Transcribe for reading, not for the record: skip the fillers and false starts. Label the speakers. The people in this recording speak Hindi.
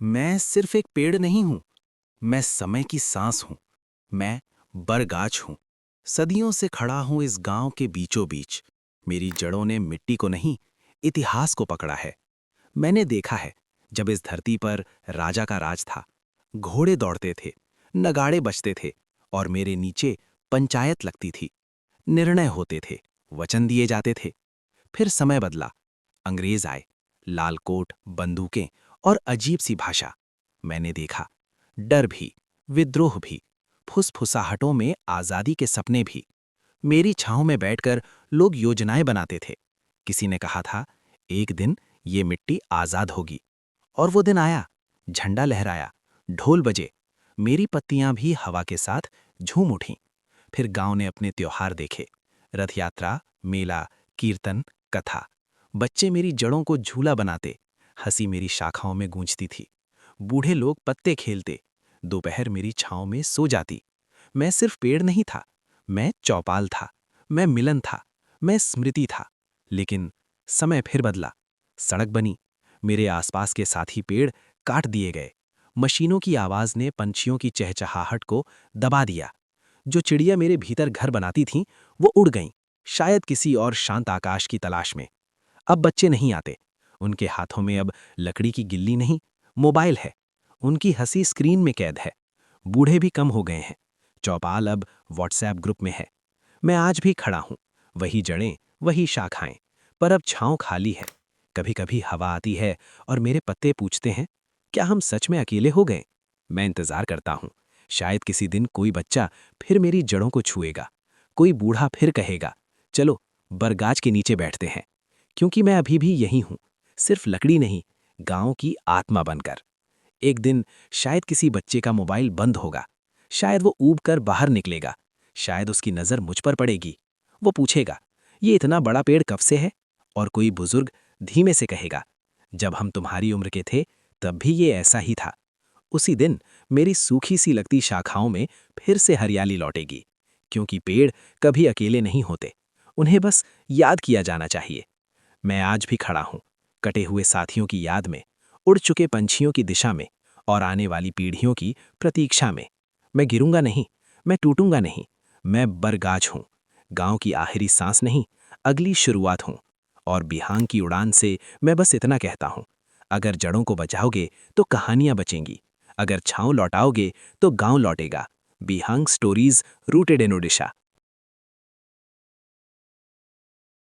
Speaker 1: मैं सिर्फ एक पेड़ नहीं हूं, मैं समय की सांस हूं। मैं बरगाछ हूं। सदियों से खड़ा हूं इस गांव के बीचों बीच। मेरी जड़ों ने मिट्टी को नहीं, इतिहास को पकड़ा है। मैंने देखा है, जब इस धरती पर राजा का राज था, घोड़े दौड़ते थे, नगाड़े बजते थे और मेरे नीचे पंचायत लगती थी। निर्णय होते थे, वचन दिए जाते थे। फिर समय बदला, अंग्रेज आए, लाल कोट, बंदूकें और अजीब सी भाषा। मैंने देखा, डर भी, विद्रोह भी, फुसफुसाहटों में आजादी के सपने भी। मेरी छांव में बैठकर लोग योजनाएं बनाते थे। किसी ने कहा था, एक दिन ये मिट्टी आजाद होगी। और वो दिन आया, झंडा लहराया, ढोल बजे, मेरी पत्तियां भी हवा के साथ झूम उठीं। फिर गांव ने अपने त्योहार देखे, रथ यात्रा, मेला, कीर्तन, कथा। बच्चे मेरी जड़ों को झूला बनाते, हंसी मेरी शाखाओं में गूंजती थी। बूढ़े लोग पत्ते खेलते, दोपहर मेरी छांव में सो जाती। मैं सिर्फ पेड़ नहीं था, मैं चौपाल था, मैं मिलन था, मैं स्मृति था। लेकिन समय फिर बदला, सड़क बनी, मेरे आसपास के साथी पेड़ काट दिए गए। मशीनों की आवाज ने पंछियों की चहचहाहट को दबा दिया। जो चिड़िया मेरे भीतर घर बनाती थीं, वो उड़ गईं, शायद किसी और शांत आकाश की तलाश में। अब बच्चे नहीं आते, उनके हाथों में अब लकड़ी की गिल्ली नहीं, मोबाइल है। उनकी हंसी स्क्रीन में कैद है। बूढ़े भी कम हो गए हैं, चौपाल अब व्हाट्सएप ग्रुप में है। मैं आज भी खड़ा हूं, वही जड़ें, वही शाखाएं, पर अब छांव खाली है। कभी कभी हवा आती है और मेरे पत्ते पूछते हैं, क्या हम सच में अकेले हो गए? मैं इंतजार करता हूं, शायद किसी दिन कोई बच्चा फिर मेरी जड़ों को छुएगा, कोई बूढ़ा फिर कहेगा, चलो बरगाछ के नीचे बैठते हैं। क्योंकि मैं अभी भी यही हूं, सिर्फ लकड़ी नहीं, गांव की आत्मा बनकर। एक दिन शायद किसी बच्चे का मोबाइल बंद होगा, शायद वो ऊब कर बाहर निकलेगा, शायद उसकी नजर मुझ पर पड़ेगी। वो पूछेगा, ये इतना बड़ा पेड़ कब से है? और कोई बुजुर्ग धीमे से कहेगा, जब हम तुम्हारी उम्र के थे तब भी ये ऐसा ही था। उसी दिन मेरी सूखी सी लगती शाखाओं में फिर से हरियाली लौटेगी। क्योंकि पेड़ कभी अकेले नहीं होते, उन्हें बस याद किया जाना चाहिए। मैं आज भी खड़ा हूं, कटे हुए साथियों की याद में, उड़ चुके पंछियों की दिशा में और आने वाली पीढ़ियों की प्रतीक्षा में। मैं गिरूंगा नहीं, मैं टूटूंगा नहीं, मैं बरगाछ हूं। गांव की आखिरी सांस नहीं, अगली शुरुआत हूं। और बिहांग की उड़ान से मैं बस इतना कहता हूं, अगर जड़ों को बचाओगे तो कहानियां बचेंगी, अगर छांव लौटाओगे तो गांव लौटेगा। बिहांग स्टोरीज रूटेड इन ओडिशा।